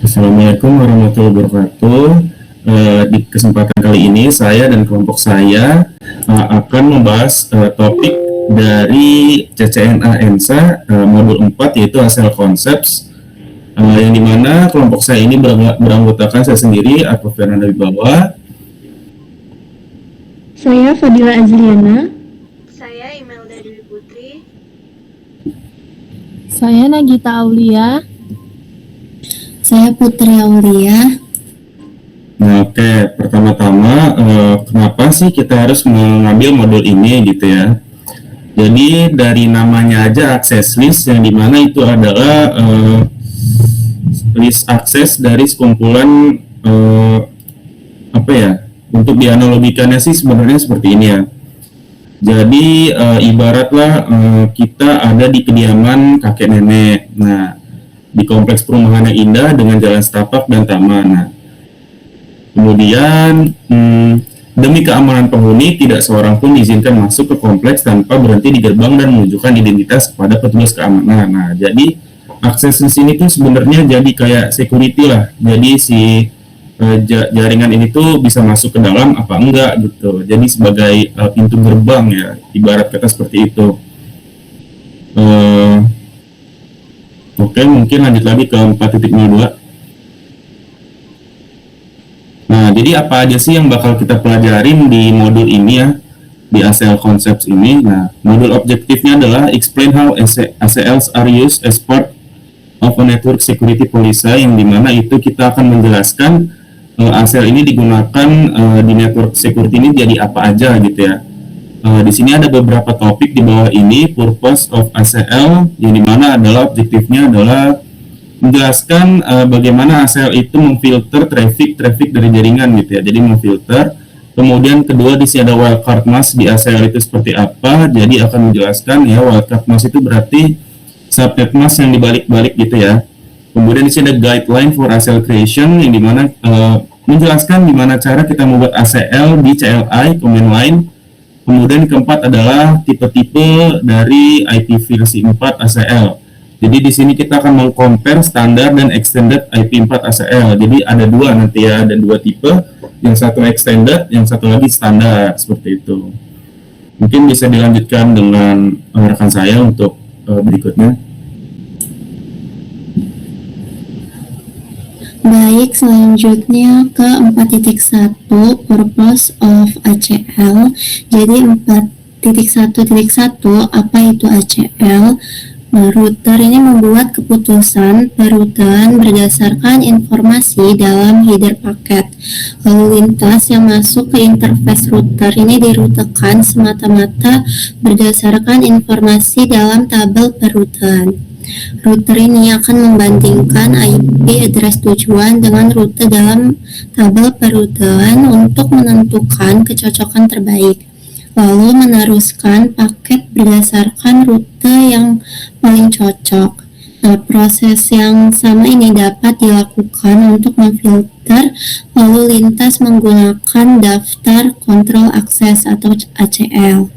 Assalamualaikum warahmatullahi wabarakatuh. Di kesempatan kali ini saya dan kelompok saya akan membahas topik dari CCNA ENSA modul 4 yaitu ASEL Concepts, yang dimana kelompok saya ini beranggotakan saya sendiri, Arko Fernanda Wibawa. Saya Fadila Azliana. Saya Imelda Dewi Putri. Saya Nagita Aulia. Saya Putri Aulia. Nah, oke, pertama-tama kenapa sih kita harus mengambil modul ini gitu ya? Jadi dari namanya aja access list, yang dimana itu adalah list akses dari sekumpulan untuk dianalogikannya sih sebenarnya seperti ini ya. Jadi ibaratlah kita ada di kediaman kakek nenek. Nah, di kompleks perumahan yang indah dengan jalan setapak dan taman. Nah, kemudian demi keamanan penghuni, tidak seorang pun diizinkan masuk ke kompleks tanpa berhenti di gerbang dan menunjukkan identitas kepada petugas keamanan. Nah, jadi akses di sini tuh sebenarnya jadi kayak security lah. Jadi si jaringan ini tuh bisa masuk ke dalam apa enggak gitu. Jadi sebagai pintu gerbang ya, ibarat kata seperti itu. Oke, mungkin lanjut lagi ke 4.02. Nah, jadi apa aja sih yang bakal kita pelajarin di modul ini ya, di ASEL Concepts ini? Nah, modul objektifnya adalah explain how ACLs are used as part of a network security policy, yang dimana itu kita akan menjelaskan ASEL ini digunakan di network security ini jadi apa aja gitu ya. Di sini ada beberapa topik di bawah ini. Purpose of ACL, yang dimana adalah objektifnya adalah menjelaskan bagaimana ACL itu memfilter traffic dari jaringan gitu ya. Jadi memfilter. Kemudian kedua di sini ada wildcard mask di ACL itu seperti apa. Jadi akan menjelaskan ya, wildcard mask itu berarti subnet mask yang dibalik-balik gitu ya. Kemudian di sini ada guideline for ACL creation, yang dimana menjelaskan gimana cara kita membuat ACL di CLI command line. Kemudian keempat adalah tipe-tipe dari IP versi 4 ACL. Jadi di sini kita akan meng-compare standar dan extended IP 4 ACL. Jadi ada dua nanti ya, ada dua tipe. Yang satu extended, yang satu lagi standar, seperti itu. Mungkin bisa dilanjutkan dengan rekan saya untuk berikutnya. Baik, selanjutnya ke 4.1 purpose of ACL. Jadi 4.1.1 apa itu ACL? Router ini membuat keputusan perutan berdasarkan informasi dalam header paket. Lalu lintas yang masuk ke interface router ini dirutekan semata-mata berdasarkan informasi dalam tabel perutan. Router ini akan membandingkan IP address tujuan dengan rute dalam tabel perutan untuk menentukan kecocokan terbaik, lalu meneruskan paket berdasarkan rute yang paling cocok. Nah, proses yang sama ini dapat dilakukan untuk memfilter lalu lintas menggunakan daftar kontrol akses atau ACL.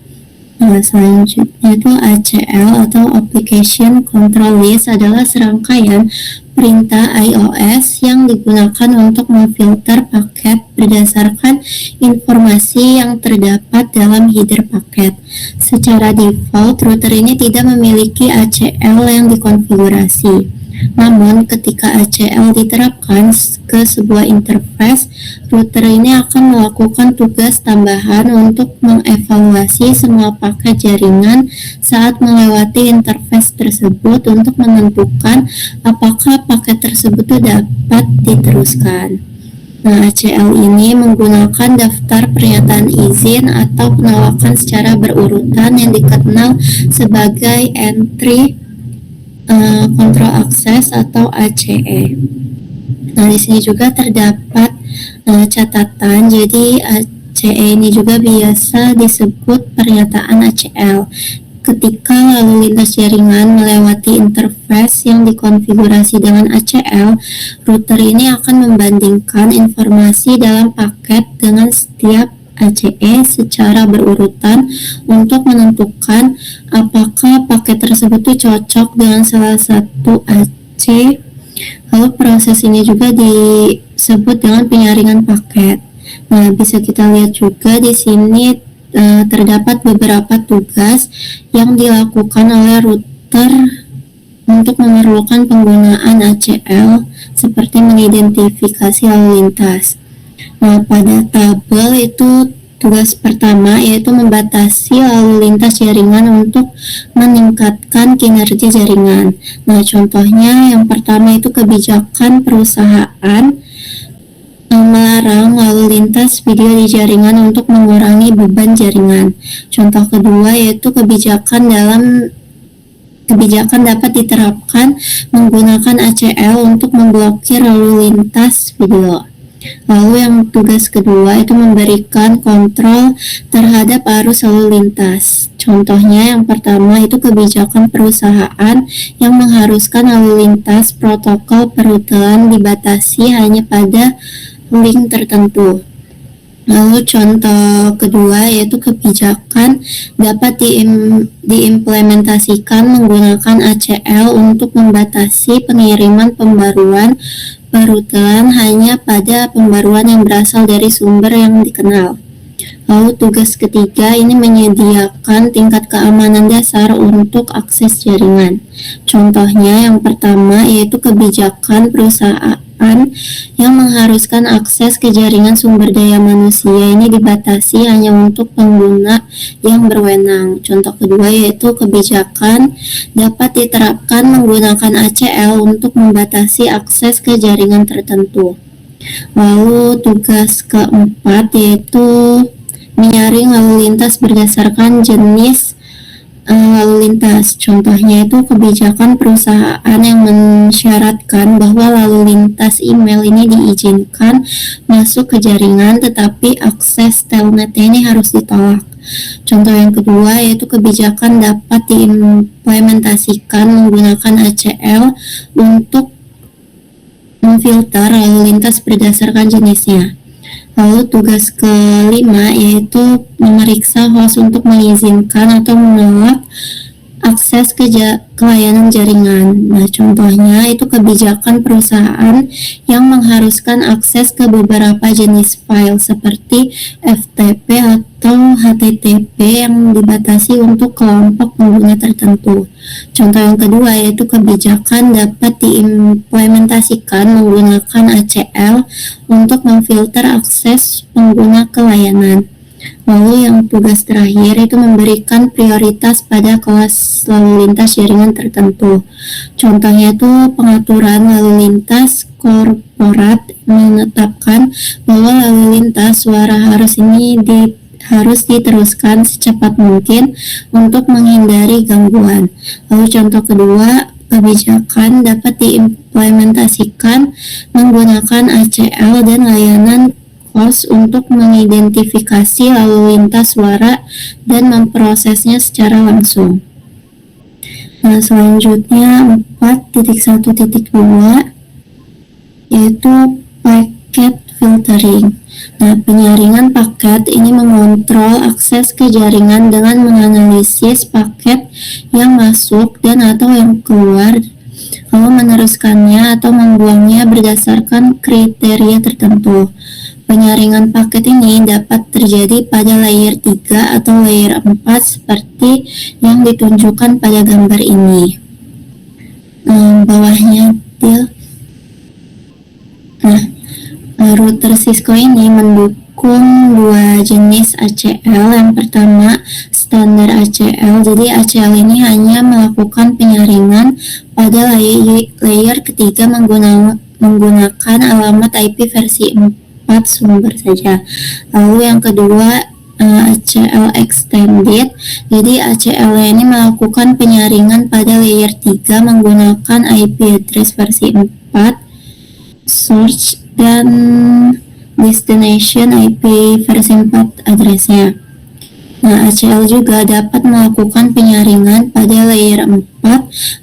Nah, selanjutnya itu ACL atau Application Control List adalah serangkaian perintah iOS yang digunakan untuk memfilter paket berdasarkan informasi yang terdapat dalam header paket. Secara default, router ini tidak memiliki ACL yang dikonfigurasi. Namun, ketika ACL diterapkan ke sebuah interface, router ini akan melakukan tugas tambahan untuk mengevaluasi semua paket jaringan saat melewati interface tersebut untuk menentukan apakah paket tersebut dapat diteruskan. Nah, ACL ini menggunakan daftar pernyataan izin atau penolakan secara berurutan yang dikenal sebagai entry control access atau ACE. Nah, di sini juga terdapat catatan. Jadi ACE ini juga biasa disebut pernyataan ACL. Ketika lalu lintas jaringan melewati interface yang dikonfigurasi dengan ACL, router ini akan membandingkan informasi dalam paket dengan setiap ACE secara berurutan untuk menentukan apakah paket tersebut cocok dengan salah satu ACE Lalu proses ini juga disebut dengan penyaringan paket. Nah, bisa kita lihat juga di sini terdapat beberapa tugas yang dilakukan oleh router untuk memerlukan penggunaan ACL seperti mengidentifikasi lalu lintas. Nah, pada tabel itu tugas pertama yaitu membatasi lalu lintas jaringan untuk meningkatkan kinerja jaringan. Nah, contohnya yang pertama itu kebijakan perusahaan melarang lalu lintas video di jaringan untuk mengurangi beban jaringan. Contoh kedua yaitu kebijakan dapat diterapkan menggunakan ACL untuk memblokir lalu lintas video. Lalu yang tugas kedua itu memberikan kontrol terhadap arus lalu lintas. Contohnya yang pertama itu kebijakan perusahaan yang mengharuskan lalu lintas protokol perutelan dibatasi hanya pada link tertentu. Lalu contoh kedua yaitu kebijakan dapat diimplementasikan menggunakan ACL untuk membatasi pengiriman pembaruan perutelan hanya pada pembaruan yang berasal dari sumber yang dikenal. Lalu tugas ketiga ini menyediakan tingkat keamanan dasar untuk akses jaringan. Contohnya yang pertama yaitu kebijakan perusahaan yang mengharuskan akses ke jaringan sumber daya manusia ini dibatasi hanya untuk pengguna yang berwenang. Contoh kedua yaitu kebijakan dapat diterapkan menggunakan ACL untuk membatasi akses ke jaringan tertentu. Lalu tugas keempat yaitu menyaring lalu lintas berdasarkan jenis lalu lintas. Contohnya itu kebijakan perusahaan yang mensyaratkan bahwa lalu lintas email ini diizinkan masuk ke jaringan tetapi akses telnetnya ini harus ditolak. Contoh yang kedua yaitu kebijakan dapat diimplementasikan menggunakan ACL untuk memfilter lalu lintas berdasarkan jenisnya. Lalu tugas kelima yaitu memeriksa host untuk mengizinkan atau menolak akses ke layanan jaringan. Nah, contohnya itu kebijakan perusahaan yang mengharuskan akses ke beberapa jenis file seperti FTP atau HTTP yang dibatasi untuk kelompok pengguna tertentu. Contoh yang kedua yaitu kebijakan dapat diimplementasikan menggunakan ACL untuk memfilter akses pengguna ke layanan. Lalu yang tugas terakhir itu memberikan prioritas pada kelas lalu lintas jaringan tertentu. Contohnya itu pengaturan lalu lintas korporat menetapkan bahwa lalu lintas suara harus diteruskan secepat mungkin untuk menghindari gangguan. Lalu contoh kedua, kebijakan dapat diimplementasikan menggunakan ACL dan layanan host untuk mengidentifikasi lalu lintas suara dan memprosesnya secara langsung. Nah, selanjutnya 4.1.2 yaitu packet filtering. Nah, penyaringan paket ini mengontrol akses ke jaringan dengan menganalisis paket yang masuk dan atau yang keluar, lalu meneruskannya atau membuangnya berdasarkan kriteria tertentu. Penyaringan paket ini dapat terjadi pada layer 3 atau layer 4 seperti yang ditunjukkan pada gambar ini. Bawahnya router Cisco ini mendukung dua jenis ACL. Yang pertama standar ACL, jadi ACL ini hanya melakukan penyaringan pada layer ketiga menggunakan alamat IP versi 4 sumber saja. Lalu yang kedua ACL extended, jadi ACL ini melakukan penyaringan pada layer 3 menggunakan IP address versi 4, source dan destination IP versi 4 addressnya. Nah, ACL juga dapat melakukan penyaringan pada layer 4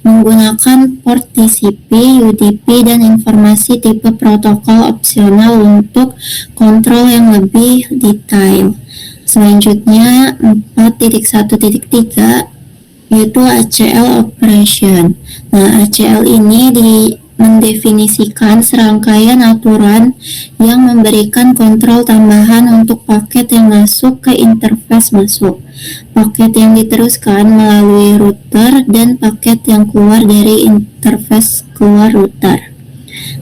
menggunakan port TCP, UDP, dan informasi tipe protokol opsional untuk kontrol yang lebih detail. Selanjutnya 4.1.3 yaitu ACL operation. Nah, ACL ini mendefinisikan serangkaian aturan yang memberikan kontrol tambahan untuk paket yang masuk ke interface masuk, paket yang diteruskan melalui router, dan paket yang keluar dari interface keluar router.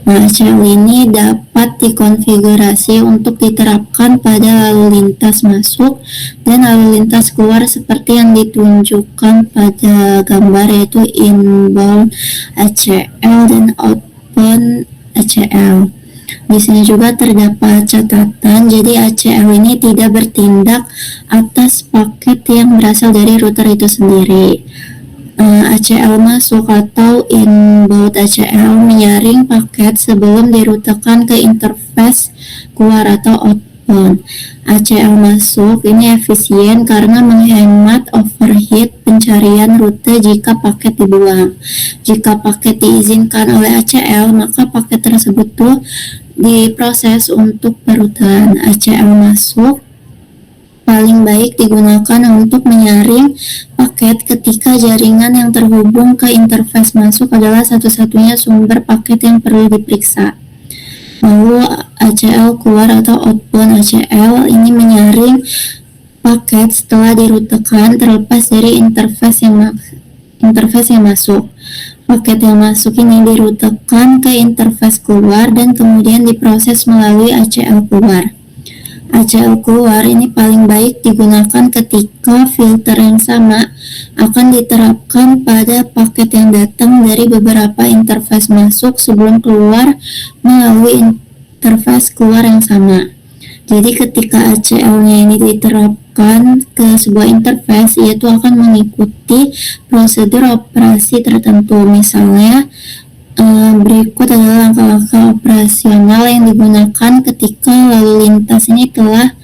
Nah, ACL ini dapat dikonfigurasi untuk diterapkan pada lalu lintas masuk dan lalu lintas keluar seperti yang ditunjukkan pada gambar, yaitu inbound ACL dan outbound ACL. Di sini juga terdapat catatan, jadi ACL ini tidak bertindak atas paket yang berasal dari router itu sendiri. ACL masuk atau inbound ACL menyaring paket sebelum dirutekan ke interface keluar atau outbound. ACL masuk ini efisien karena menghemat overhead pencarian rute jika paket dibuang. Jika paket diizinkan oleh ACL, maka paket tersebut tuh diproses untuk perutan. ACL masuk paling baik digunakan untuk menyaring paket ketika jaringan yang terhubung ke interface masuk adalah satu-satunya sumber paket yang perlu diperiksa. Lalu ACL keluar atau outbound ACL ini menyaring paket setelah dirutekan terlepas dari interface yang masuk. Paket yang masuk ini dirutekan ke interface keluar dan kemudian diproses melalui ACL keluar. ACL keluar ini paling baik digunakan ketika filter yang sama akan diterapkan pada paket yang datang dari beberapa interface masuk sebelum keluar melalui interface keluar yang sama. Jadi ketika ACL-nya ini diterapkan ke sebuah interface, yaitu akan mengikuti prosedur operasi tertentu. Misalnya, berikut adalah langkah-langkah operasional yang digunakan ketika lalu lintas ini telah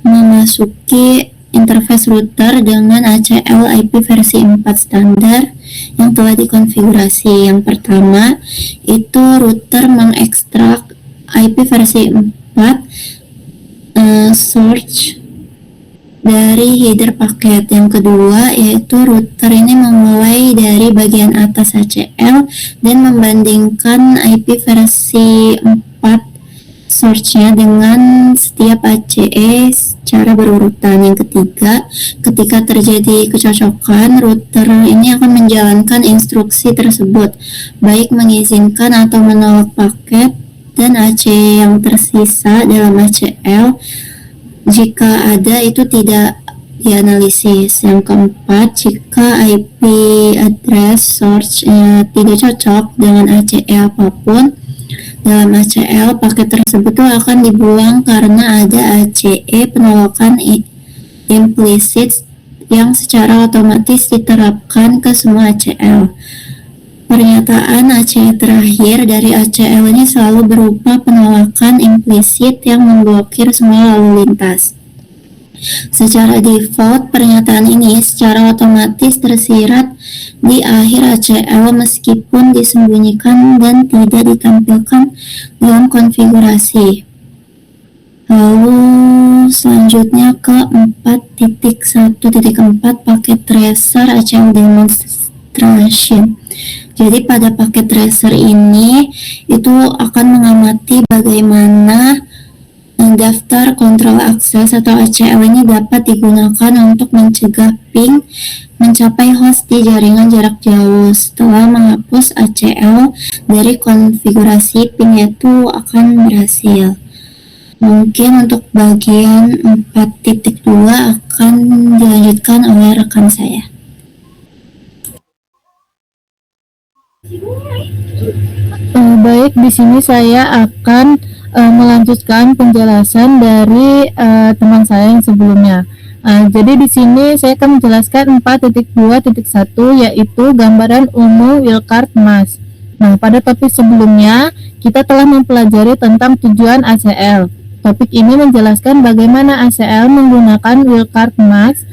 memasuki interface router dengan ACL IP versi 4 standar yang telah dikonfigurasi. Yang pertama, itu router mengekstrak IP versi 4 source dari header paket. Yang kedua, yaitu router ini memulai dari bagian atas ACL dan membandingkan IP versi 4 source-nya dengan setiap ACE secara berurutan. Yang ketiga, ketika terjadi kecocokan, router ini akan menjalankan instruksi tersebut, baik mengizinkan atau menolak paket dan ACE yang tersisa dalam ACL. Jika ada, itu tidak dianalisis. Yang keempat, jika IP address source-nya tidak cocok dengan ACE apapun dalam ACL, paket tersebut akan dibuang karena ada ACE penolakan implisit yang secara otomatis diterapkan ke semua ACL. Pernyataan ACE terakhir dari ACL ini selalu berupa penolakan implisit yang memblokir semua lalu lintas. Secara default, pernyataan ini secara otomatis tersirat di akhir ACL meskipun disembunyikan dan tidak ditampilkan dalam konfigurasi. Lalu selanjutnya ke 4.1.4 paket tracer ACL demonstration. Jadi pada paket tracer ini itu akan mengamati bagaimana daftar kontrol akses atau ACL ini dapat digunakan untuk mencegah ping mencapai host di jaringan jarak jauh. Setelah menghapus ACL dari konfigurasi, ping itu akan berhasil. Mungkin untuk bagian 4.2 akan dilanjutkan oleh rekan saya. Baik, di sini saya akan melanjutkan penjelasan dari teman saya yang sebelumnya. Jadi di sini saya akan menjelaskan 4.2.1 yaitu gambaran umum wildcard mask. Nah, pada topik sebelumnya kita telah mempelajari tentang tujuan ACL. Topik ini menjelaskan bagaimana ACL menggunakan wildcard mask.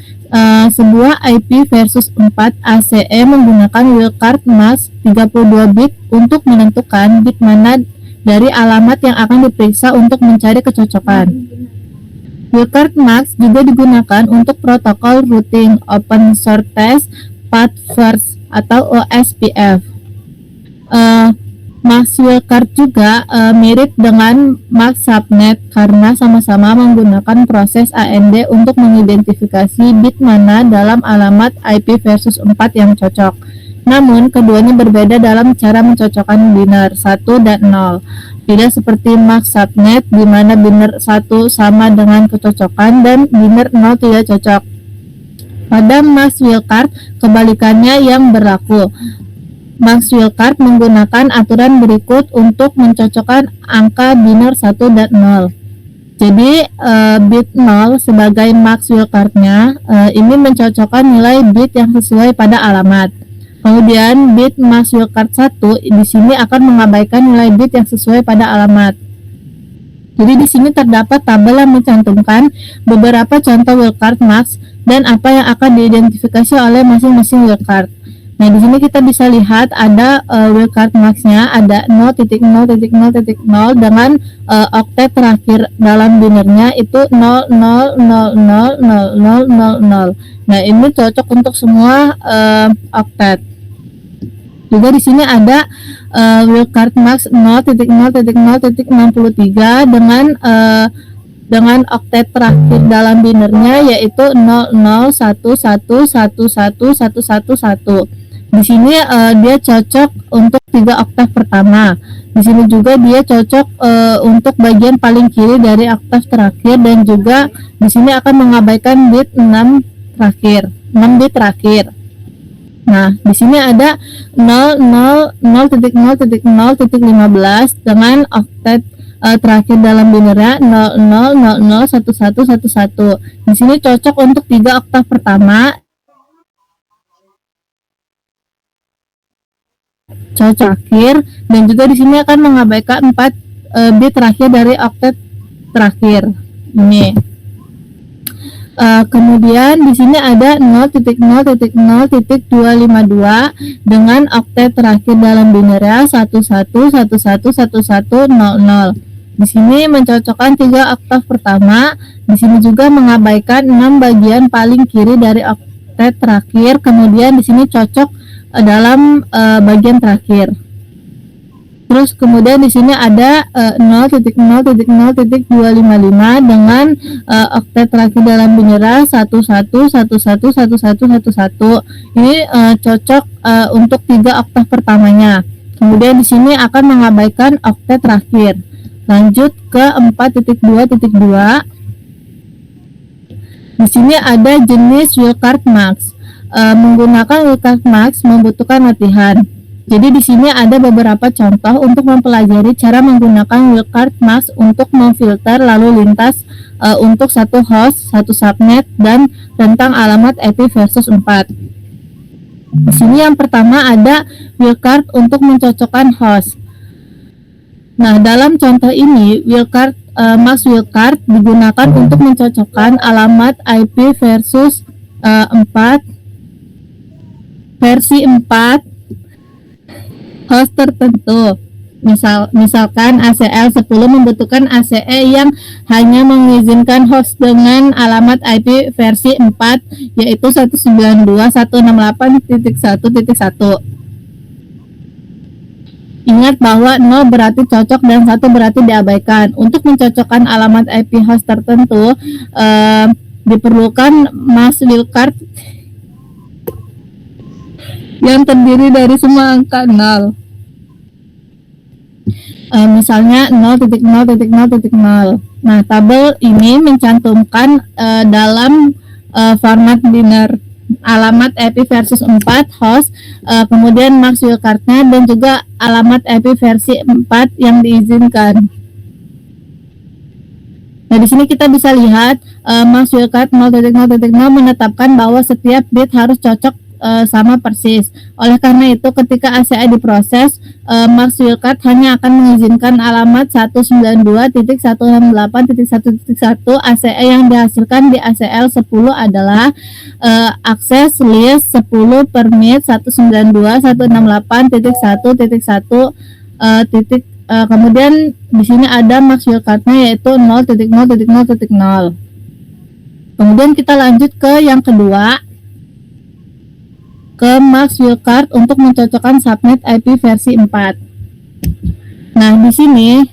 Sebuah IP versus 4 ACE menggunakan wildcard mask 32 bit untuk menentukan bit mana dari alamat yang akan diperiksa untuk mencari kecocokan. Wildcard mask juga digunakan untuk protokol routing open shortest path first atau OSPF. Max Wildcard juga mirip dengan Max Subnet karena sama-sama menggunakan proses AND untuk mengidentifikasi bit mana dalam alamat IP versus 4 yang cocok. Namun, keduanya berbeda dalam cara mencocokkan biner 1 dan 0. Tidak seperti Max Subnet di mana biner 1 sama dengan kecocokan dan biner 0 tidak cocok. Pada Max Wildcard, kebalikannya yang berlaku. Max Wildcard menggunakan aturan berikut untuk mencocokkan angka biner 1 dan 0. Jadi bit 0 sebagai Max Wildcard-nya ini mencocokkan nilai bit yang sesuai pada alamat. Kemudian bit Max Wildcard 1 di sini akan mengabaikan nilai bit yang sesuai pada alamat. Jadi di sini terdapat tabel yang mencantumkan beberapa contoh wildcard max dan apa yang akan diidentifikasi oleh masing-masing wildcard. Nah, di sini kita bisa lihat ada wildcard max-nya ada 0.0.0.0 dengan oktet terakhir dalam binernya itu 0000000. Nah, ini cocok untuk semua oktet. Juga di sini ada wildcard max 0.0.0.63 dengan oktet terakhir dalam binernya yaitu 001111111. Di sini dia cocok untuk 3 oktav pertama. Di sini juga dia cocok untuk bagian paling kiri dari oktav terakhir dan juga di sini akan mengabaikan bit 6 bit terakhir. Nah, di sini ada 000.0.15 dengan oktet terakhir dalam binernya 00001111. Di sini cocok untuk 3 oktav pertama. Cocok akhir dan juga di sini akan mengabaikan 4 bit terakhir dari oktet terakhir ini. Kemudian di sini ada 0.0.0.252 dengan oktet terakhir dalam binernya 11111100. Di sini mencocokkan 3 oktav pertama. Di sini juga mengabaikan 6 bagian paling kiri dari oktet terakhir. Kemudian di sini cocok dalam bagian terakhir. Terus kemudian di sini ada 0.0.0.255 dengan oktet terakhir dalam binernya 11111111. Ini cocok untuk 3 oktav pertamanya. Kemudian di sini akan mengabaikan oktet terakhir. Lanjut ke 4.2.2. Di sini ada jenis wildcard max. Menggunakan wildcard max membutuhkan latihan. Jadi di sini ada beberapa contoh untuk mempelajari cara menggunakan wildcard max untuk memfilter lalu lintas untuk satu host, satu subnet, dan rentang alamat IP versus 4. Di sini yang pertama ada wildcard untuk mencocokkan host. Nah, dalam contoh ini wildcard max wildcard digunakan untuk mencocokkan alamat IP versus 4 versi 4 host tertentu. Misalkan ACL 10 membutuhkan ACE yang hanya mengizinkan host dengan alamat IP versi 4 yaitu 192.168.1.1. Ingat bahwa 0 berarti cocok dan 1 berarti diabaikan. Untuk mencocokkan alamat IP host tertentu diperlukan max wildcard yang terdiri dari semua angka 0. Misalnya 0.0.0.0. Nah, tabel ini mencantumkan dalam format biner alamat IP versus 4 host, kemudian max wildcard-nya dan juga alamat IP versi 4 yang diizinkan. Nah, di sini kita bisa lihat max wildcard 0.0.0 menetapkan bahwa setiap bit harus cocok sama persis. Oleh karena itu, ketika ACE diproses, max wildcard hanya akan mengizinkan alamat 192.168.1.1. ACE yang dihasilkan di ACL 10 adalah akses list 10 permit 192.168.1.1. Kemudian di sini ada max wildcard-nya yaitu 0.0.0.0. Kemudian kita lanjut ke yang kedua, ke max wildcard untuk mencocokkan subnet IP versi 4. Nah, di sini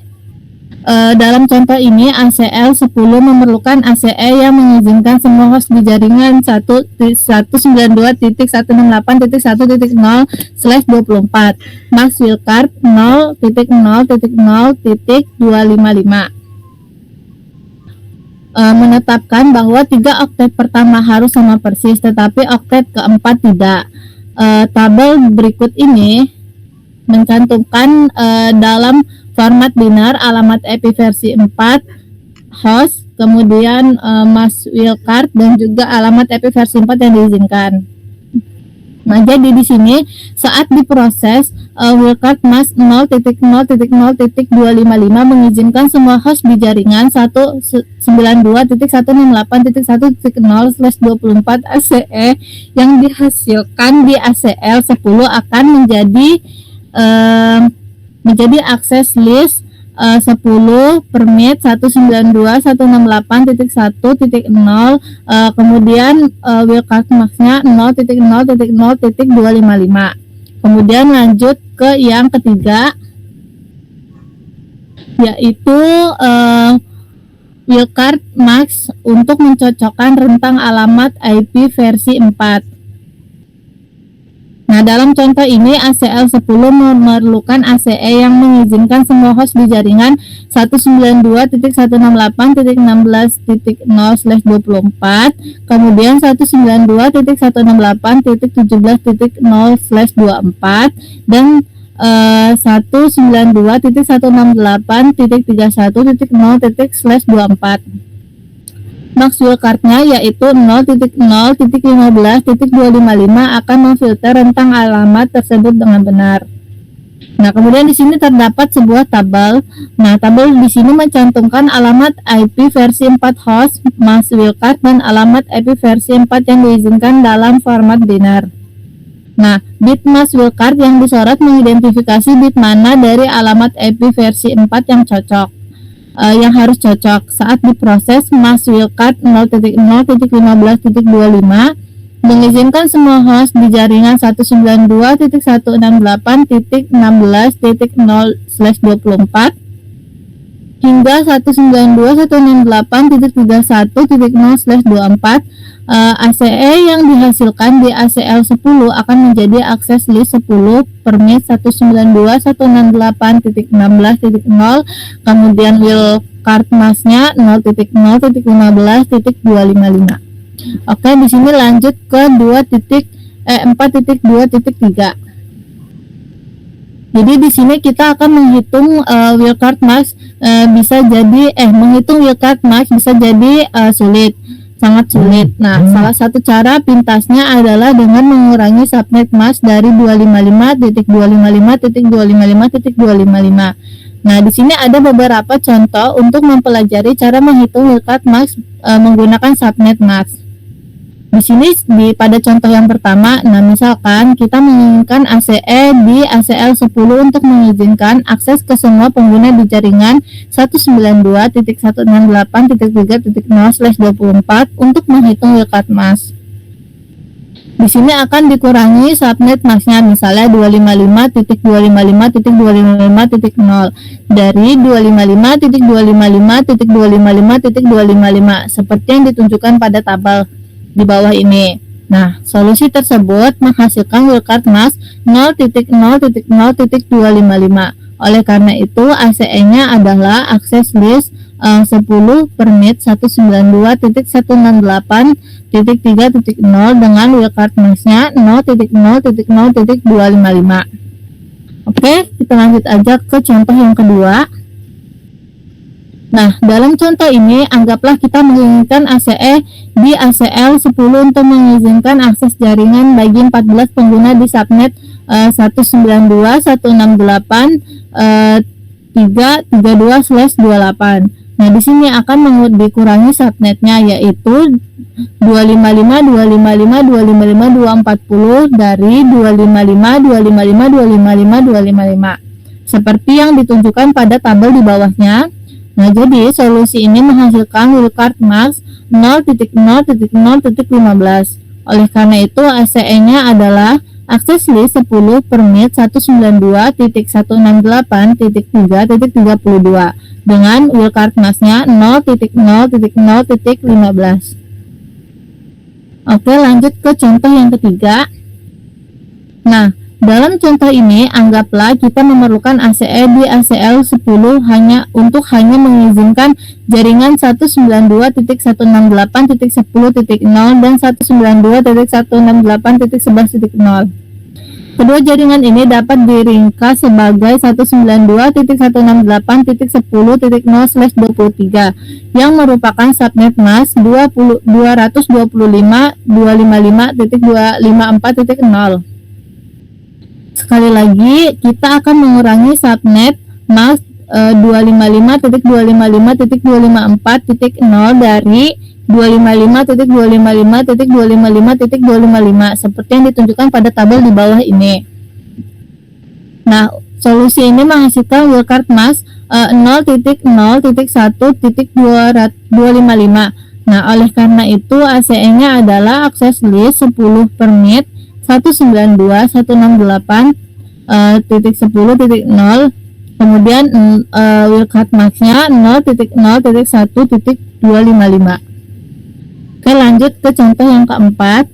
dalam contoh ini ACL 10 memerlukan ACE yang mengizinkan semua host di jaringan 192.168.1.0/24 max wildcard 0.0.0.255. Menetapkan bahwa 3 oktet pertama harus sama persis, tetapi oktet keempat tidak. Tabel berikut ini mencantumkan dalam format binar alamat IP versi 4 host, kemudian mask wildcard dan juga alamat IP versi 4 yang diizinkan. Nah, jadi di sini saat diproses wildcard mask 0.0.0.255 mengizinkan semua host di jaringan 192.168.1.0/24 ACE yang dihasilkan di ACL 10 akan menjadi akses list 10 permit 192.168.1.0 kemudian wildcard max-nya 0.0.0.255. Kemudian lanjut ke yang ketiga, yaitu wildcard max untuk mencocokkan rentang alamat IP versi 4. Nah, dalam contoh ini ACL 10 memerlukan ACE yang mengizinkan semua host di jaringan 192.168.16.0/24, kemudian 192.168.17.0/24 dan 192.168.31.0/24. Max wildcard-nya yaitu 0.0.15.255 akan memfilter rentang alamat tersebut dengan benar. Nah, kemudian di sini terdapat sebuah tabel. Nah, tabel di sini mencantumkan alamat IP versi 4 host, max wildcard dan alamat IP versi 4 yang diizinkan dalam format binar. Nah, bit max wildcard yang disorot mengidentifikasi bit mana dari alamat IP versi 4 yang cocok. Yang harus cocok saat diproses. max wildcard 0.0.15.25 mengizinkan semua host di jaringan 192.168.16.0/24 hingga 192.168.31.0/24. ACE yang dihasilkan di ACL 10 akan menjadi akses list 10 permit 192.168.16.0 kemudian wildcard mask-nya 0.0.15.255. Oke, di sini lanjut ke 4.2.3. Jadi di sini kita akan menghitung wildcard mask menghitung wildcard mask bisa jadi sangat sulit. Nah, salah satu cara pintasnya adalah dengan mengurangi subnet mask dari 255.255.255.255. Nah, di sini ada beberapa contoh untuk mempelajari cara menghitung wildcard mask menggunakan subnet mask. Di sini pada contoh yang pertama, nah misalkan kita menginginkan ACE di ACL 10 untuk mengizinkan akses ke semua pengguna di jaringan 192.168.3.0/24 untuk menghitung wildcard mask. Di sini akan dikurangi subnet mask-nya, misalnya 255.255.255.0 dari 255.255.255.255 seperti yang ditunjukkan pada tabel di bawah ini. Nah, solusi tersebut menghasilkan wildcard mask 0.0.0.255. Oleh karena itu, ACE-nya adalah akses list 10 permit 192.168.3.0 dengan wildcard mask-nya 0.0.0.255. Oke, kita lanjut aja ke contoh yang kedua. Nah, dalam contoh ini, anggaplah kita menginginkan ACE di ACL 10 untuk mengizinkan akses jaringan bagi 14 pengguna di subnet 192.168.332/28. Nah, di sini akan dikurangi subnetnya, yaitu 255.255.255.240 dari 255.255.255.255 seperti yang ditunjukkan pada tabel di bawahnya. Nah, jadi solusi ini menghasilkan wildcard mask 0.0.0.15. Oleh karena itu, ACE-nya adalah Akses list 10 permit 192.168.3.32 dengan wildcard masknya 0.0.0.15. Oke, lanjut ke contoh yang ketiga. Nah, dalam contoh ini anggaplah kita memerlukan ACE di ACL 10 hanya mengizinkan jaringan 192.168.10.0 dan 192.168.11.0. Kedua jaringan ini dapat diringkas sebagai 192.168.10.0/23 yang merupakan subnet mask 225.255.254.0. Sekali lagi, kita akan mengurangi subnet mask 255.255.254.0 dari 255.255.255.255 seperti yang ditunjukkan pada tabel di bawah ini. Nah, solusi ini menghasilkan wildcard mask 0.0.1.255. Nah, oleh karena itu ACE-nya adalah akses list 10 permit 192.168.10.0, kemudian wildcard mask-nya 0.0.1.255. Oke, lanjut ke contoh yang keempat.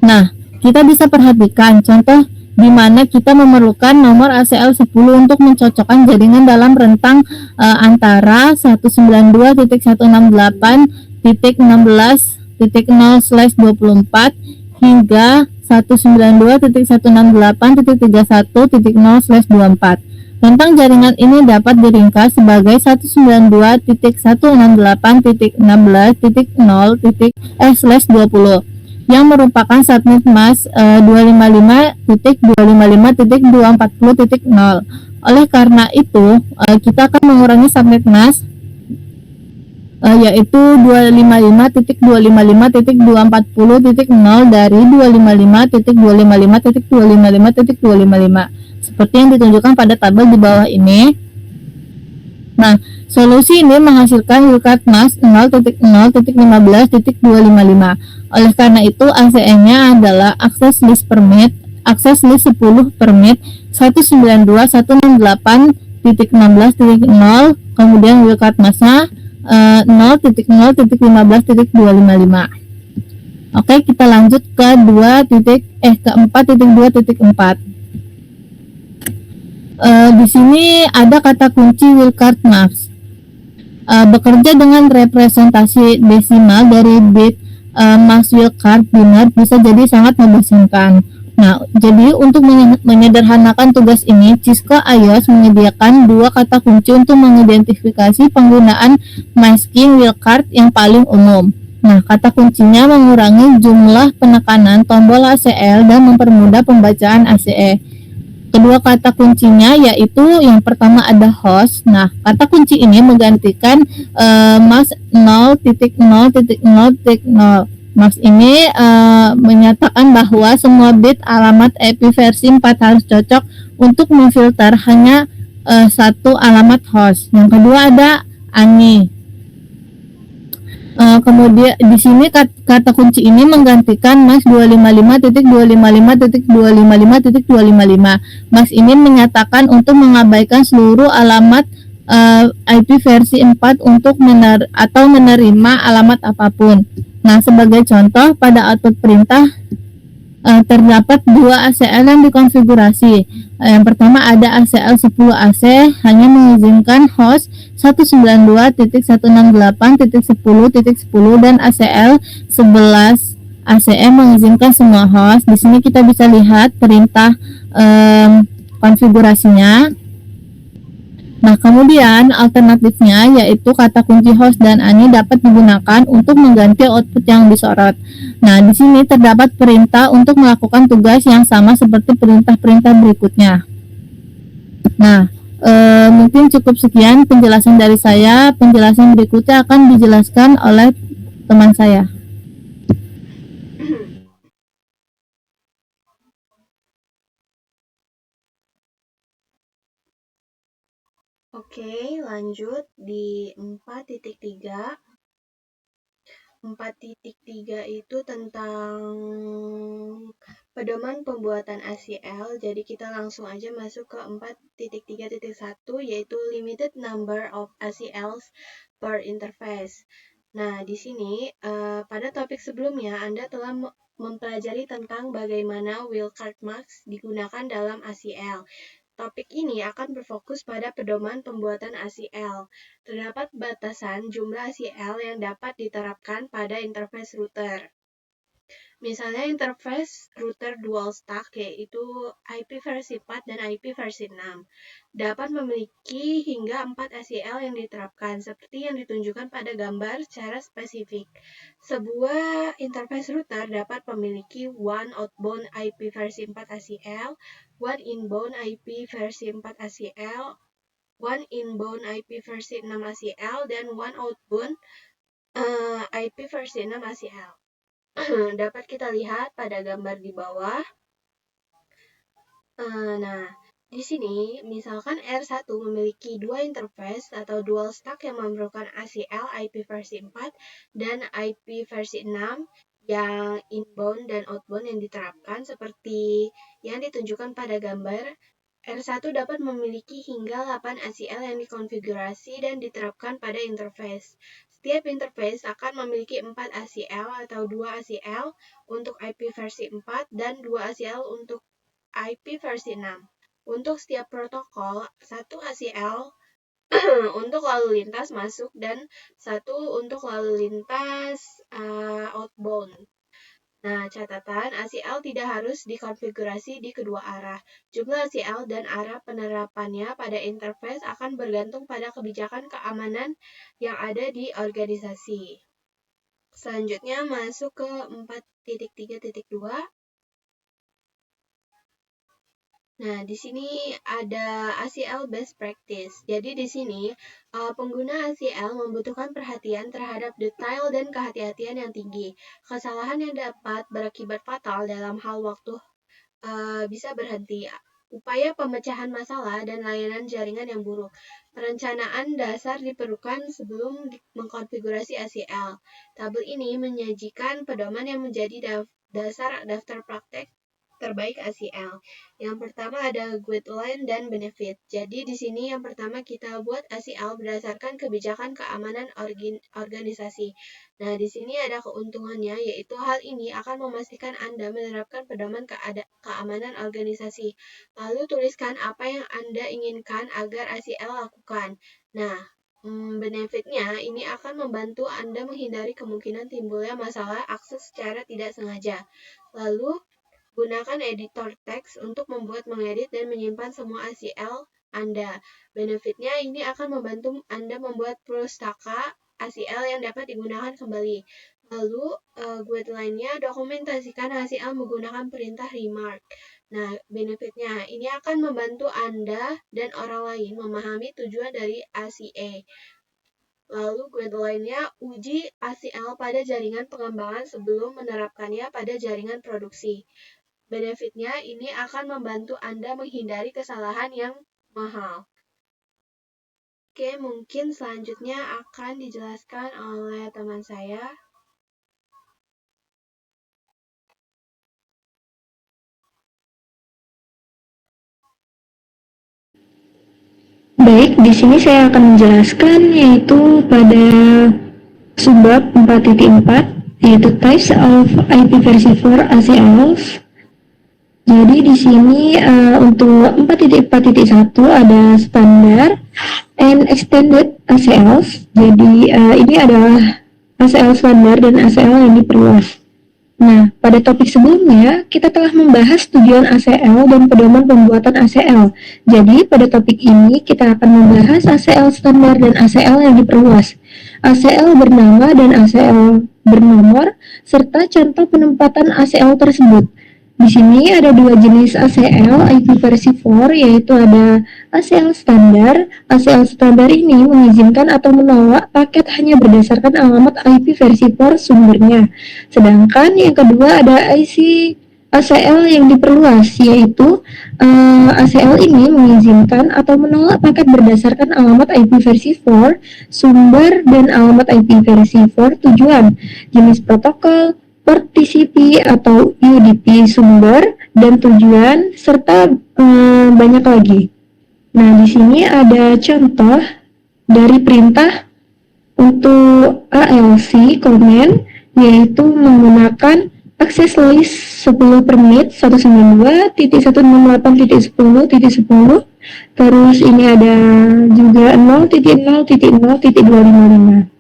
Nah, kita bisa perhatikan contoh di mana kita memerlukan nomor ACL 10 untuk mencocokkan jaringan dalam rentang antara 192.168.16.0/24 hingga 192.168.31.0/24. Rentang jaringan ini dapat diringkas sebagai 192.168.16.0/20 yang merupakan subnet mask 255.255.240.0. Oleh karena itu, kita akan mengurangi subnet mask yaitu 255.255.240.0 dari 255.255.255.255 seperti yang ditunjukkan pada tabel di bawah ini. Nah, solusi ini menghasilkan wildcard mask 0.0.15.255. Oleh karena itu, ACE-nya adalah akses list 10 permit 192.168.16.0, kemudian wildcard masknya 0.0.15.255. Oke, kita lanjut ke 4.2.4. Di sini ada kata kunci wildcard mask. Bekerja dengan representasi desimal dari bit mask wildcard biner bisa jadi sangat membosankan. Nah, jadi untuk menyederhanakan tugas ini, Cisco iOS menyediakan dua kata kunci untuk mengidentifikasi penggunaan masking wildcard yang paling umum. Nah, kata kuncinya mengurangi jumlah penekanan tombol ACL dan mempermudah pembacaan ACE. Kedua kata kuncinya yaitu yang pertama ada host. Nah, kata kunci ini menggantikan mask 0.0.0.0. Mask ini menyatakan bahwa semua bit alamat IP versi 4 harus cocok untuk memfilter hanya satu alamat host. Yang kedua ada ANI. Kemudian di sini kata kunci ini menggantikan mask 255.255.255.255. Mask ini menyatakan untuk mengabaikan seluruh alamat IP versi 4 untuk menerima alamat apapun. Nah, sebagai contoh pada output perintah terdapat dua ACL yang dikonfigurasi. Yang pertama ada ACL 10AC hanya mengizinkan host 192.168.10.10 dan ACL 11 ACM mengizinkan semua host. Di sini kita bisa lihat perintah konfigurasinya. Nah, kemudian alternatifnya yaitu kata kunci host dan ANI dapat digunakan untuk mengganti output yang disorot. Nah, di sini terdapat perintah untuk melakukan tugas yang sama seperti perintah-perintah berikutnya. Nah, mungkin cukup sekian penjelasan dari saya. Penjelasan berikutnya akan dijelaskan oleh teman saya. Oke, lanjut di 4.3. 4.3 itu tentang pedoman pembuatan ACL. Jadi kita langsung aja masuk ke 4.3.1 yaitu limited number of ACLs per interface. Nah, di sini pada topik sebelumnya Anda telah mempelajari tentang bagaimana wildcard marks digunakan dalam ACL. Topik ini akan berfokus pada pedoman pembuatan ACL. Terdapat batasan jumlah ACL yang dapat diterapkan pada interface router. Misalnya interface router dual stack yaitu IP versi 4 dan IP versi 6 dapat memiliki hingga 4 ACL yang diterapkan seperti yang ditunjukkan pada gambar secara spesifik. Sebuah interface router dapat memiliki one outbound IP versi 4 ACL, one inbound IP versi 4 ACL, one inbound IP versi 6 ACL, dan one outbound IP versi 6 ACL. Dapat kita lihat pada gambar di bawah. Nah, di sini misalkan R1 memiliki dua interface atau dual stack yang memerlukan ACL IP versi 4 dan IP versi 6 yang inbound dan outbound yang diterapkan seperti yang ditunjukkan pada gambar. R1 dapat memiliki hingga 8 ACL yang dikonfigurasi dan diterapkan pada interface. Setiap interface akan memiliki 4 ACL atau 2 ACL untuk IP versi 4 dan 2 ACL untuk IP versi 6. Untuk setiap protokol, 1 ACL untuk lalu lintas masuk dan 1 untuk lalu lintas outbound. Nah, catatan ACL tidak harus dikonfigurasi di kedua arah. Jumlah ACL dan arah penerapannya pada interface akan bergantung pada kebijakan keamanan yang ada di organisasi. Selanjutnya masuk ke 4.3.2. Nah, di sini ada ACL best practice. Jadi di sini pengguna ACL membutuhkan perhatian terhadap detail dan kehati-hatian yang tinggi. Kesalahan yang dapat berakibat fatal dalam hal waktu bisa berhenti. Upaya pemecahan masalah dan layanan jaringan yang buruk. Perencanaan dasar diperlukan sebelum mengkonfigurasi ACL. Tabel ini menyajikan pedoman yang menjadi dasar daftar praktek terbaik ACL. Yang pertama ada guideline dan benefit. Jadi di sini yang pertama kita buat ACL berdasarkan kebijakan keamanan organisasi. Nah, di sini ada keuntungannya yaitu hal ini akan memastikan Anda menerapkan pedoman keamanan organisasi. Lalu tuliskan apa yang Anda inginkan agar ACL lakukan. Nah, benefitnya ini akan membantu Anda menghindari kemungkinan timbulnya masalah akses secara tidak sengaja. Lalu gunakan editor teks untuk mengedit dan menyimpan semua ACL Anda. Benefitnya ini akan membantu Anda membuat pustaka ACL yang dapat digunakan kembali. Lalu, guideline-nya dokumentasikan ACL menggunakan perintah remark. Nah, benefitnya ini akan membantu Anda dan orang lain memahami tujuan dari ACA. Lalu guideline-nya uji ACL pada jaringan pengembangan sebelum menerapkannya pada jaringan produksi. Benefitnya ini akan membantu Anda menghindari kesalahan yang mahal. Oke, mungkin selanjutnya akan dijelaskan oleh teman saya. Baik, di sini saya akan menjelaskan yaitu pada subbab 4.4 yaitu types of IP versi 4 ACLs. Jadi di sini untuk 4.4.1 ada standar and extended ACLs. Jadi ini adalah ACL standar dan ACL yang diperluas. Nah, pada topik sebelumnya, kita telah membahas tujuan ACL dan pedoman pembuatan ACL. Jadi, pada topik ini, kita akan membahas ACL standar dan ACL yang diperluas, ACL bernama dan ACL bernomor, serta contoh penempatan ACL tersebut. Di sini ada dua jenis ACL IP versi 4, yaitu ada ACL standar. ACL standar ini mengizinkan atau menolak paket hanya berdasarkan alamat IP versi 4 sumbernya. Sedangkan yang kedua ada ACL yang diperluas, yaitu ACL ini mengizinkan atau menolak paket berdasarkan alamat IP versi 4 sumber dan alamat IP versi 4 tujuan, jenis protokol, port TCP atau UDP sumber dan tujuan, serta banyak lagi. Nah, di sini ada contoh dari perintah untuk ALC command, yaitu menggunakan access list 10 permit 192.168.10.10. Terus ini ada juga 0.0.0.255.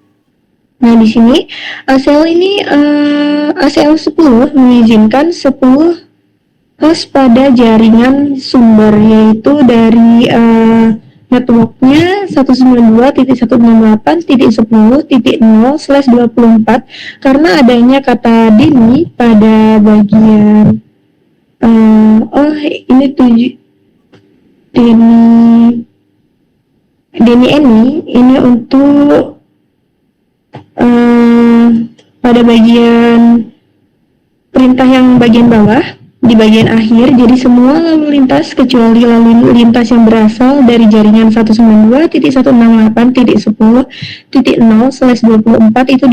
Nah, di sini ACL ini ACL 10 mengizinkan 10 host pada jaringan sumber, yaitu dari networknya 192.168.10.0/24 karena adanya kata Deni pada bagian Deni ini untuk pada bagian perintah yang bagian bawah di bagian akhir, jadi semua lalu lintas kecuali lalu lintas yang berasal dari jaringan 192.168.10.0/24 itu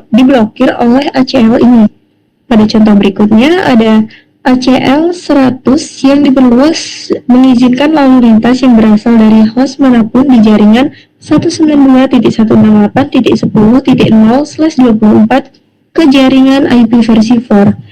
diblokir oleh ACL ini. Pada contoh berikutnya ada ACL 100 yang diperluas mengizinkan lalu lintas yang berasal dari host manapun di jaringan 192.168.10.0/24 ke jaringan IP versi 4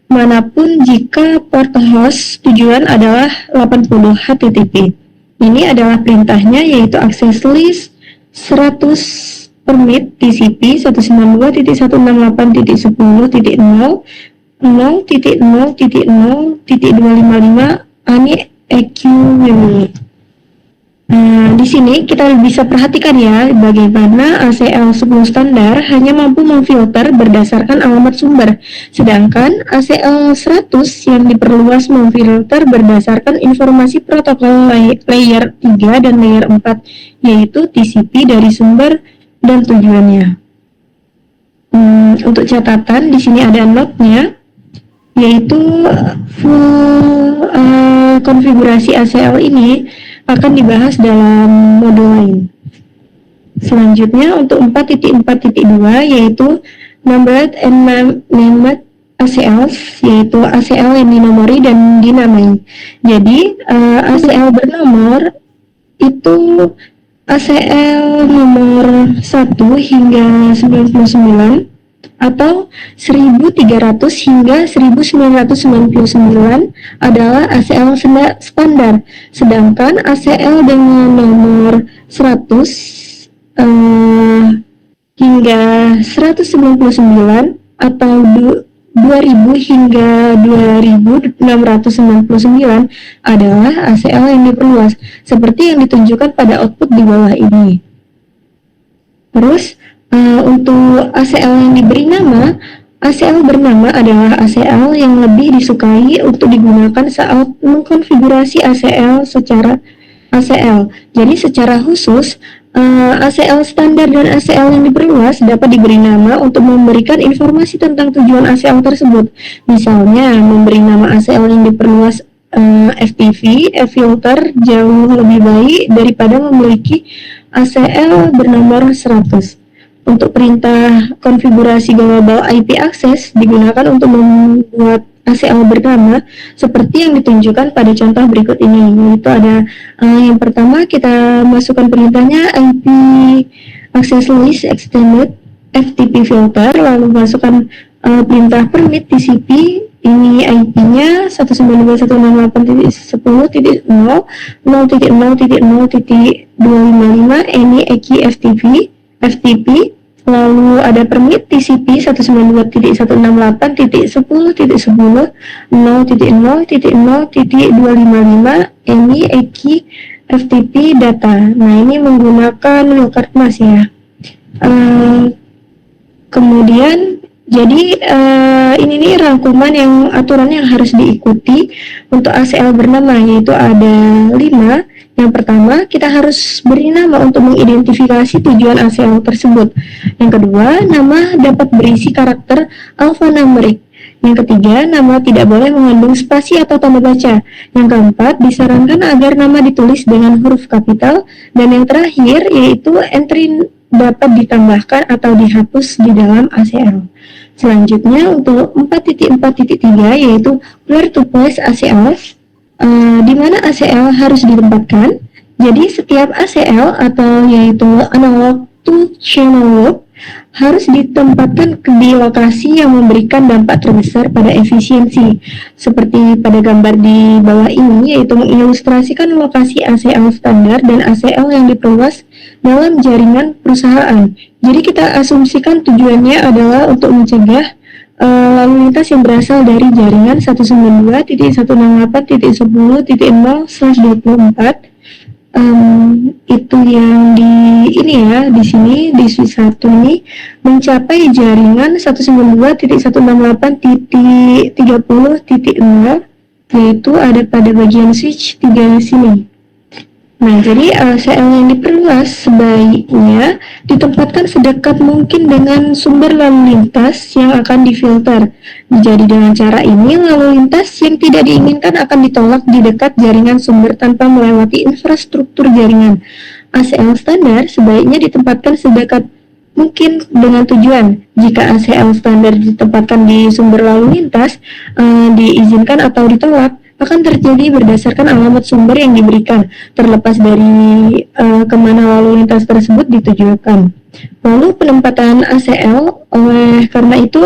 manapun jika port host tujuan adalah 80 HTTP. Ini adalah perintahnya, yaitu access list 100 permit TCP 192.168.10.0.0.0.0.255 ani EQ memory. Di sini kita bisa perhatikan ya bagaimana ACL 10 standar hanya mampu memfilter berdasarkan alamat sumber, sedangkan ACL 100 yang diperluas memfilter berdasarkan informasi protokol layer 3 dan layer 4, yaitu TCP dari sumber dan tujuannya. Untuk catatan di sini ada note-nya, yaitu full konfigurasi ACL ini akan dibahas dalam modul lain. Selanjutnya untuk 4.4.2 yaitu numbered and named ACLs, yaitu ACL yang dinomori dan dinamai. Jadi ACL bernomor itu ACL nomor 1 hingga 99 atau 1300 hingga 1999 adalah ACL standar, sedangkan ACL dengan nomor 100 hingga 199 atau 2000 hingga 2699 adalah ACL yang diperluas, seperti yang ditunjukkan pada output di bawah ini. Terus untuk ACL yang diberi nama, ACL bernama adalah ACL yang lebih disukai untuk digunakan saat mengkonfigurasi ACL secara ACL. Jadi secara khusus, ACL standar dan ACL yang diperluas dapat diberi nama untuk memberikan informasi tentang tujuan ACL tersebut. Misalnya, memberi nama ACL yang diperluas FTP, filter jauh lebih baik daripada memiliki ACL bernomor 100. Untuk perintah konfigurasi global IP access digunakan untuk membuat ACL bernama seperti yang ditunjukkan pada contoh berikut ini, yaitu ada yang pertama kita masukkan perintahnya IP access list extended FTP filter, lalu masukkan perintah permit TCP, ini IP-nya 192.168.10.0.0.0.255 ini EQ FTP, lalu ada permit TCP 192.168.10.0.0.0.255 ini EQ FTP data. Nah, ini menggunakan wildcard mask ya. Kemudian jadi ini nih rangkuman yang aturan yang harus diikuti untuk ACL bernama, yaitu ada 5. Yang pertama, kita harus beri nama untuk mengidentifikasi tujuan ACL tersebut. Yang kedua, nama dapat berisi karakter alphanumerik. Yang ketiga, nama tidak boleh mengandung spasi atau tanda baca. Yang keempat, disarankan agar nama ditulis dengan huruf kapital. Dan yang terakhir, yaitu entry dapat ditambahkan atau dihapus di dalam ACL. Selanjutnya, untuk 4.4.3, yaitu where to place ACL, di mana ACL harus ditempatkan. Jadi, setiap ACL atau yaitu analog to channel loop harus ditempatkan di lokasi yang memberikan dampak terbesar pada efisiensi. Seperti pada gambar di bawah ini, yaitu mengilustrasikan lokasi ACL standar dan ACL yang diperluas dalam jaringan perusahaan. Jadi kita asumsikan tujuannya adalah untuk mencegah lalu lintas yang berasal dari jaringan 192.168.10.0/24. Itu yang di ini ya, di sini di switch 1 ini mencapai jaringan 192.168.30.0, yaitu ada pada bagian switch 3 sini. Nah, jadi ACL yang diperluas sebaiknya ditempatkan sedekat mungkin dengan sumber lalu lintas yang akan difilter. Jadi dengan cara ini, lalu lintas yang tidak diinginkan akan ditolak di dekat jaringan sumber tanpa melewati infrastruktur jaringan. ACL standar sebaiknya ditempatkan sedekat mungkin dengan tujuan. Jika ACL standar ditempatkan di sumber lalu lintas, diizinkan atau ditolak akan terjadi berdasarkan alamat sumber yang diberikan, terlepas dari kemana lalu lintas tersebut ditujukan. Lalu penempatan ACL, karena itu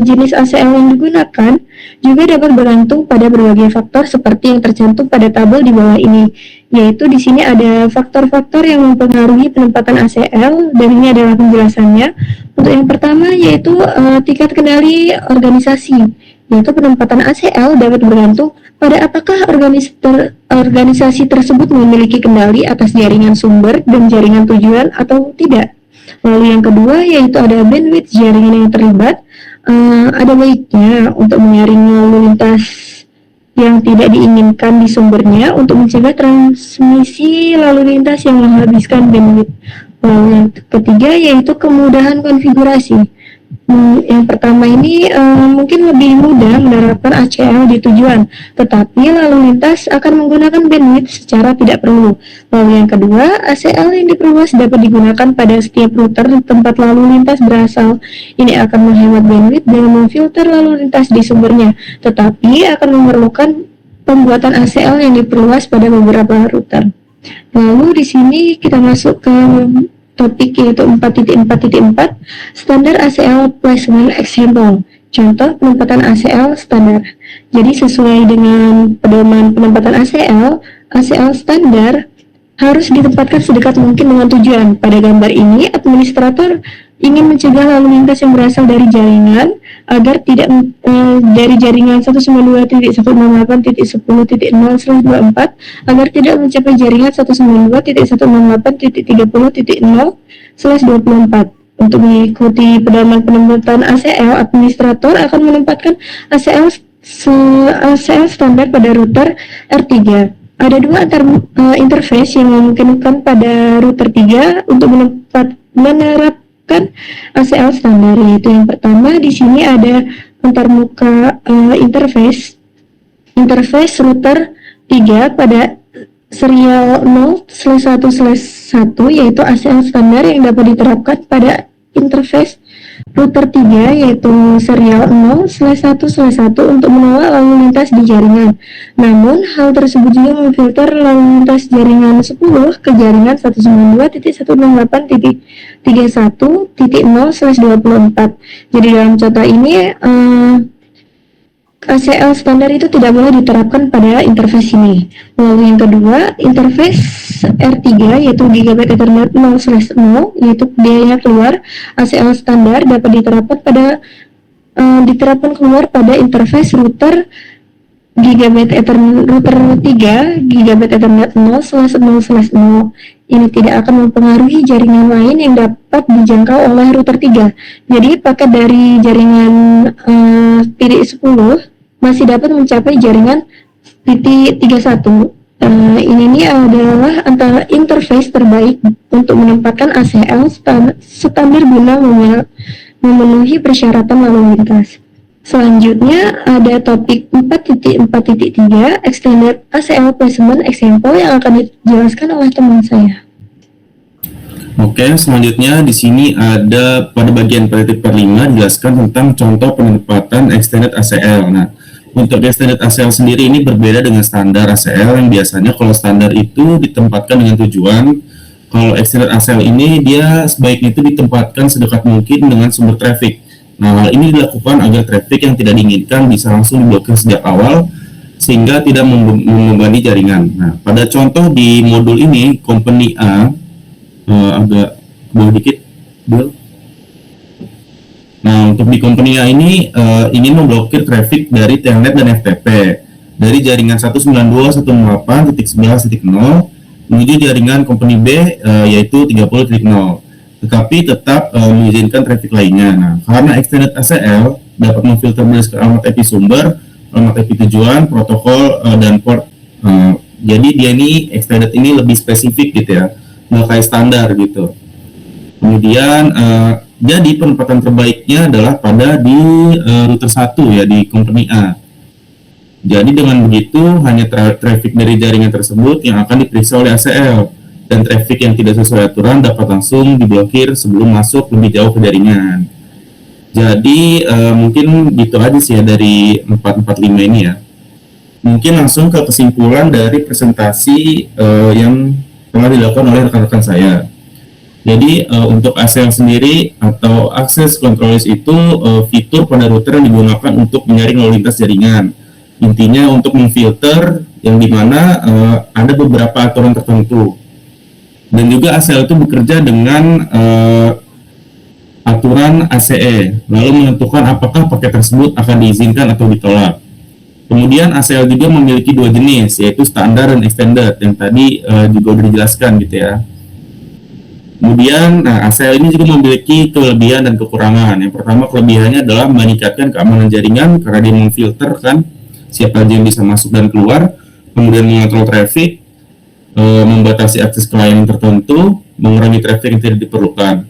jenis ACL yang digunakan juga dapat bergantung pada berbagai faktor seperti yang tercantum pada tabel di bawah ini, yaitu di sini ada faktor-faktor yang mempengaruhi penempatan ACL, dan ini adalah penjelasannya. Untuk yang pertama yaitu tingkat kendali organisasi, yaitu penempatan ACL dapat bergantung pada apakah organisasi tersebut memiliki kendali atas jaringan sumber dan jaringan tujuan atau tidak. Lalu yang kedua yaitu ada bandwidth jaringan yang terlibat. Ada baiknya untuk menyaring lalu lintas yang tidak diinginkan di sumbernya untuk mencegah transmisi lalu lintas yang menghabiskan bandwidth. Lalu yang ketiga yaitu kemudahan konfigurasi. Yang pertama ini mungkin lebih mudah menerapkan ACL di tujuan, tetapi lalu lintas akan menggunakan bandwidth secara tidak perlu. Lalu yang kedua, ACL yang diperluas dapat digunakan pada setiap router tempat lalu lintas berasal. Ini akan menghemat bandwidth dan memfilter lalu lintas di sumbernya, tetapi akan memerlukan pembuatan ACL yang diperluas pada beberapa router. Lalu di sini kita masuk ke topik yaitu 4.4.4 standar ACL placement example. Contoh penempatan ACL standar. Jadi sesuai dengan pedoman penempatan ACL standar harus ditempatkan sedekat mungkin dengan tujuan. Pada gambar ini, administrator ingin mencegah lalu lintas yang berasal dari jaringan agar tidak dari jaringan 192.168.10.0/24 agar tidak mencapai jaringan 192.168.30.0/24. Untuk mengikuti pedoman penempatan ACL, administrator akan menempatkan ACL standar pada router R3. Ada dua interface yang memungkinkan pada router 3 untuk menerapkan ACL standar, yaitu yang pertama di sini ada antarmuka interface router 3 pada serial 0/1/1, yaitu ACL standar yang dapat diterapkan pada interface router 3 yaitu serial 0/1/1 untuk menolak lalu lintas di jaringan. Namun hal tersebut juga memfilter lalu lintas jaringan 10 ke jaringan 192.168.31.0/24. Jadi dalam contoh ini ACL standar itu tidak boleh diterapkan pada interface ini. Lalu yang kedua, interface R3 yaitu Gigabit Ethernet 0/0, yaitu biaya keluar ACL standar dapat diterapkan keluar pada interface router Gigabit Ethernet router 3 Gigabit Ethernet 0/0/0. Ini tidak akan mempengaruhi jaringan lain yang dapat dijangkau oleh router 3. Jadi paket dari jaringan titik 10 masih dapat mencapai jaringan titik 31. Ini adalah antara interface terbaik untuk menempatkan ACL standar guna memenuhi persyaratan lalu lintas. Selanjutnya ada topik 4.4.3 Extended ACL Placement Example yang akan dijelaskan oleh teman saya. Oke, selanjutnya di sini ada pada bagian 4.5 dijelaskan tentang contoh penempatan extended ACL. Nah, untuk extended ACL sendiri ini berbeda dengan standar ACL yang biasanya kalau standar itu ditempatkan dengan tujuan. Kalau extended ACL ini dia sebaiknya itu ditempatkan sedekat mungkin dengan sumber traffic. Nah, hal ini dilakukan agar traffic yang tidak diinginkan bisa langsung diblokir sejak awal sehingga tidak membebani jaringan. Nah, pada contoh di modul ini, company A agak bawah dikit, Bill. Nah, untuk di company A ini ingin memblokir traffic dari telnet dan FTP dari jaringan 192.168.11.0 menuju jaringan company B yaitu 30.0. Tetapi tetap mengizinkan traffic lainnya. Nah, karena extended ACL dapat memfilter berdasarkan alamat IP sumber, alamat IP tujuan, protokol dan port. Jadi dia ini extended ini lebih spesifik gitu ya, nggak kayak standar gitu. Kemudian jadi penempatan terbaiknya adalah pada di router 1 ya, di company A. Jadi dengan begitu hanya traffic dari jaringan tersebut yang akan diperiksa oleh ACL, dan traffic yang tidak sesuai aturan dapat langsung diblokir sebelum masuk lebih jauh ke jaringan. Jadi mungkin gitu aja sih ya dari 445 ini ya. Mungkin langsung ke kesimpulan dari presentasi yang telah dilakukan oleh rekan-rekan saya. Jadi untuk ACL sendiri atau Access Control List itu fitur pada router yang digunakan untuk menyaring lalu lintas jaringan. Intinya untuk memfilter yang dimana ada beberapa aturan tertentu. Dan juga ACL itu bekerja dengan aturan ACE, lalu menentukan apakah paket tersebut akan diizinkan atau ditolak. Kemudian ACL juga memiliki dua jenis, yaitu standar dan extended, yang tadi juga sudah dijelaskan gitu ya. Kemudian ACL ini juga memiliki kelebihan dan kekurangan. Yang pertama, kelebihannya adalah meningkatkan keamanan jaringan karena dia memfilter kan siapa aja yang bisa masuk dan keluar, kemudian mengontrol traffic, membatasi akses ke layanan tertentu, mengurangi traffic yang tidak diperlukan.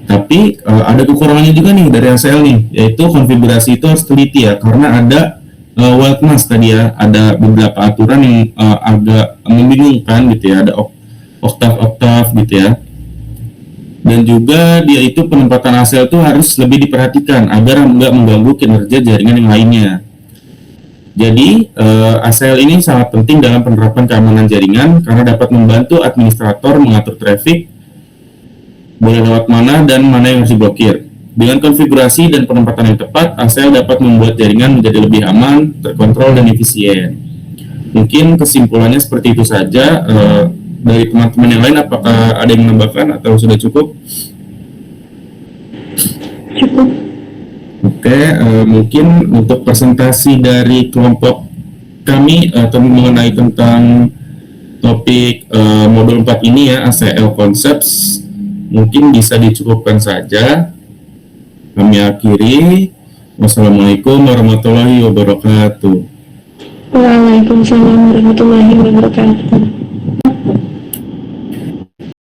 Tapi ada kekurangannya juga nih dari ACL nih, yaitu konfigurasi itu harus teliti ya, karena ada wildness tadi ya, ada beberapa aturan yang agak membingungkan gitu ya, ada oktav gitu ya. Dan juga dia itu penempatan ACL itu harus lebih diperhatikan agar nggak mengganggu kinerja jaringan yang lainnya. Jadi ACL ini sangat penting dalam penerapan keamanan jaringan karena dapat membantu administrator mengatur traffic, boleh lewat mana dan mana yang harus diblokir. Dengan konfigurasi dan penempatan yang tepat, ACL dapat membuat jaringan menjadi lebih aman, terkontrol, dan efisien. Mungkin kesimpulannya seperti itu saja. Dari teman-teman yang lain, apakah ada yang menambahkan atau sudah cukup? Cukup. Oke, mungkin untuk presentasi dari kelompok kami mengenai tentang topik modul 4 ini ya, ACL Concepts, mungkin bisa dicukupkan saja. Kami akhiri. Wassalamualaikum warahmatullahi wabarakatuh. Waalaikumsalam warahmatullahi wabarakatuh.